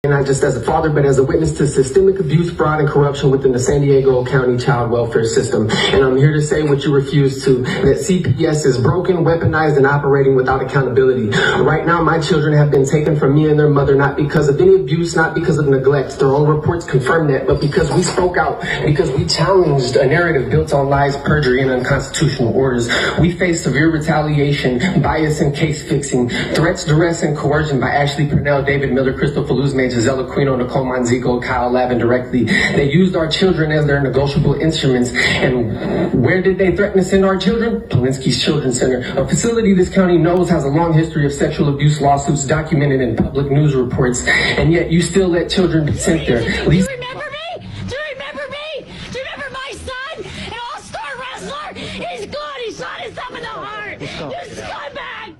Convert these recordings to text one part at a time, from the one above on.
And not just as a father, but as a witness to systemic abuse, fraud, and corruption within the San Diego County child welfare system. And I'm here to say what you refuse to, that CPS is broken, weaponized, and operating without accountability. Right now, my children have been taken from me and their mother, not because of any abuse, not because of neglect. Their own reports confirm that, but because we spoke out, because we challenged a narrative built on lies, perjury, and unconstitutional orders. We faced severe retaliation, bias, and case fixing, threats, duress, and coercion by Ashley Purnell, David Miller, Crystal Faluzme, Giselle Aquino, Nicole Monzigo, Kyle Lavin directly. They used our children as their negotiable instruments. And where did they threaten to send our children? Polinsky's Children's Center, a facility this county knows has a long history of sexual abuse lawsuits documented in public news reports. And yet you still let children be sent there. Do you remember me? Do you remember me? Do you remember my son? An all-star wrestler? He's good. He shot himself in the heart. You scumbag!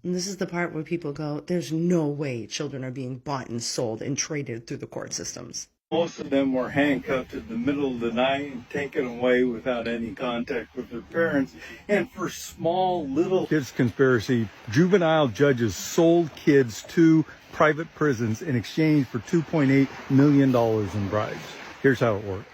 And this is the part where people go, there's no way children are being bought and sold and traded through the court systems. Most of them were handcuffed in the middle of the night and taken away without any contact with their parents. And for small little kids conspiracy, juvenile judges sold kids to private prisons in exchange for $2.8 million in bribes. Here's how it worked.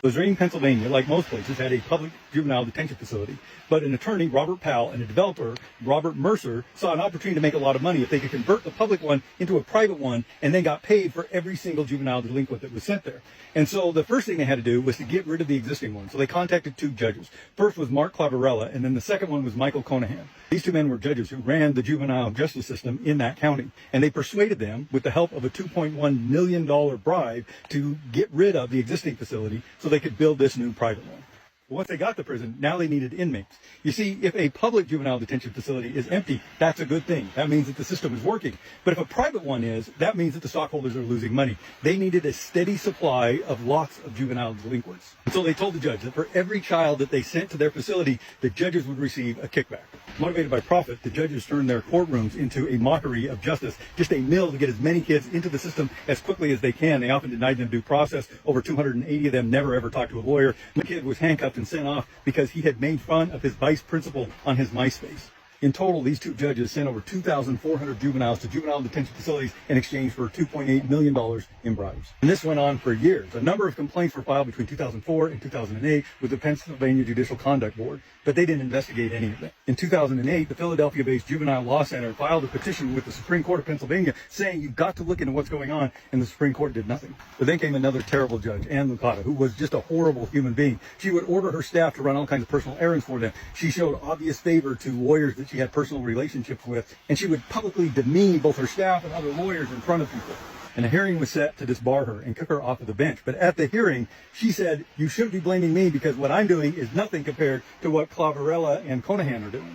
Luzerne, Pennsylvania, like most places, had a public juvenile detention facility. But an attorney, Robert Powell, and a developer, Robert Mercer, saw an opportunity to make a lot of money if they could convert the public one into a private one and then got paid for every single juvenile delinquent that was sent there. And so the first thing they had to do was to get rid of the existing one. So they contacted two judges. First was Mark Clavarella, and then the second one was Michael Conahan. These two men were judges who ran the juvenile justice system in that county. And they persuaded them, with the help of a $2.1 million bribe, to get rid of the existing facility so they could build this new private one. Once they got to prison, now they needed inmates. You see, if a public juvenile detention facility is empty, that's a good thing. That means that the system is working. But if a private one is, that means that the stockholders are losing money. They needed a steady supply of lots of juvenile delinquents. And so they told the judge that for every child that they sent to their facility, the judges would receive a kickback. Motivated by profit, the judges turned their courtrooms into a mockery of justice, just a mill to get as many kids into the system as quickly as they can. They often denied them due process. Over 280 of them never ever talked to a lawyer. The kid was handcuffed and sent off because he had made fun of his vice principal on his MySpace. In total, these two judges sent over 2,400 juveniles to juvenile detention facilities in exchange for $2.8 million in bribes. And this went on for years. A number of complaints were filed between 2004 and 2008 with the Pennsylvania Judicial Conduct Board, but they didn't investigate any of it. In 2008, the Philadelphia-based Juvenile Law Center filed a petition with the Supreme Court of Pennsylvania saying you've got to look into what's going on, and the Supreme Court did nothing. But then came another terrible judge, Ann Lucata, who was just a horrible human being. She would order her staff to run all kinds of personal errands for them. She showed obvious favor to lawyers that she had personal relationships with, and she would publicly demean both her staff and other lawyers in front of people. And a hearing was set to disbar her and kick her off of the bench. But at the hearing, she said, you shouldn't be blaming me because what I'm doing is nothing compared to what Clavarella and Conahan are doing.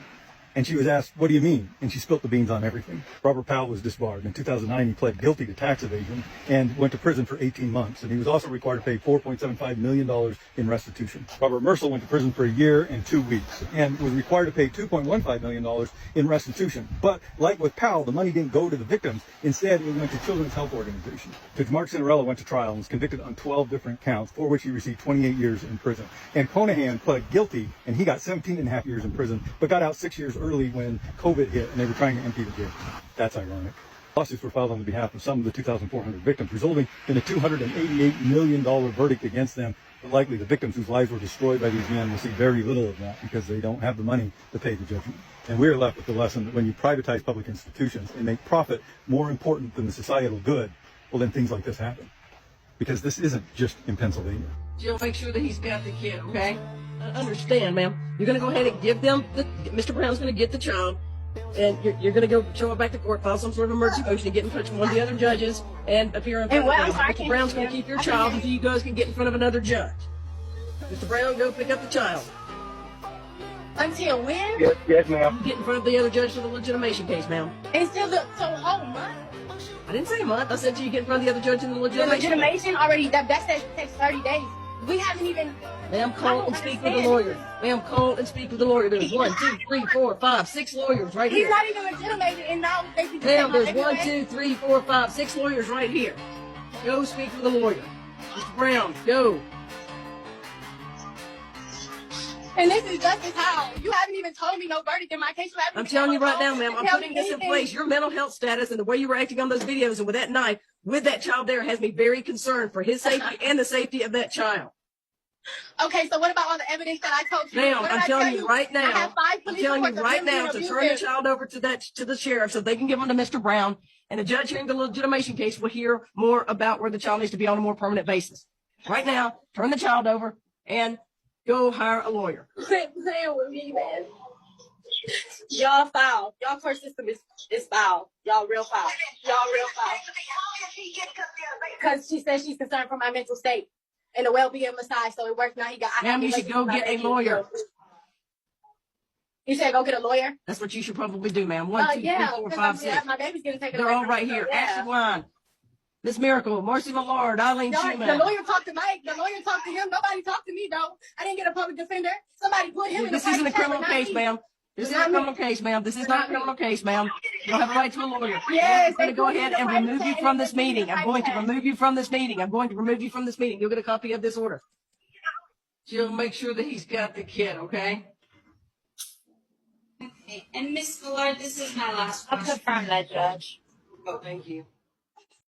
And she was asked, what do you mean? And she spilled the beans on everything. Robert Powell was disbarred. In 2009, he pled guilty to tax evasion and went to prison for 18 months. And he was also required to pay $4.75 million in restitution. Robert Mercer went to prison for a year and 2 weeks and was required to pay $2.15 million in restitution. But like with Powell, the money didn't go to the victims. Instead, it went to Children's Health Organization. Judge Mark Cinderella went to trial and was convicted on 12 different counts, for which he received 28 years in prison. And Conahan pled guilty, and he got 17 and a half years in prison, but got out 6 years early when COVID hit and they were trying to empty the jail. That's ironic. Lawsuits were filed on the behalf of some of the 2,400 victims, resulting in a $288 million verdict against them. But likely the victims whose lives were destroyed by these men will see very little of that because they don't have the money to pay the judgment. And we're left with the lesson that when you privatize public institutions and make profit more important than the societal good, well, then things like this happen. Because this isn't just in Pennsylvania. You'll make sure that he's got the kid, okay? I understand, ma'am. You're going to go ahead and give them, Mr. Brown's going to get the child, and you're going to go show up back to court, file some sort of emergency motion, and get in touch with one of the other judges, and appear in front of them. Mr. Brown's going to keep your child until you guys can get in front of another judge. Mr. Brown, go pick up the child. Until when? Yes, ma'am. Get in front of the other judge for the legitimation case, ma'am. Until the whole month. I didn't say a month. I said till you get in front of the other judge in the The legitimation. legitimation already, that takes 30 days. We haven't even... Ma'am, call and speak with the lawyer. Ma'am, call and speak with the lawyer. There's 1, 2, 3, 4, 5, 6 lawyers right here. He's not even legitimated, and now they can... Ma'am, there's 1, 2, 3, 4, 5, 6 lawyers right here. Go speak with the lawyer. Mr. Brown, go. And this is Justice Howell. You haven't even told me no verdict in my case. I'm telling you right now, ma'am, I'm putting this in place. Your mental health status and the way you were acting on those videos and with that knife with that child there has me very concerned for his safety and the safety of that child. Okay, so what about all the evidence that I told you? Ma'am, What did I'm I telling tell you right I now, have 5 I'm police telling you reports of right him now being to turn the abusive. child over to the sheriff so they can give him to Mr. Brown, and the judge hearing the legitimation case will hear more about where the child needs to be on a more permanent basis. Right now, turn the child over and go hire a lawyer. Quit playing with me, man. Y'all foul. Y'all court system is foul. Y'all real foul. Y'all real foul. Because she says she's concerned for my mental state and the well-being of Masai, so it works now. Ma'am, you should go get a lawyer. You said go get a lawyer? That's what you should probably do, ma'am. 1, 2, 3, Yeah, 4, because 5, 6. my baby's getting taken They're away all from right me, so here. yeah. Action line. Miss Miracle, Marcy Millard, Eileen The Schumann. lawyer talked to Mike. The lawyer talked to him. Nobody talked to me, though. I didn't get a public defender. Somebody put him in This the isn't a private chat, criminal but not case, me. ma'am. This isn't a criminal case, ma'am. This is not a criminal case, ma'am. You don't have a right to a lawyer. Yes, I'm going to go they put me ahead in the and private remove you chat, from and this they put me in the meeting. I'm private going to chat. remove you from this meeting. I'm going to remove you from this meeting. You'll get a copy of this order. She'll make sure that he's got the kid, okay? Okay. And Miss Millard, this is my last I'll question. confirm that, Judge. Oh, thank you.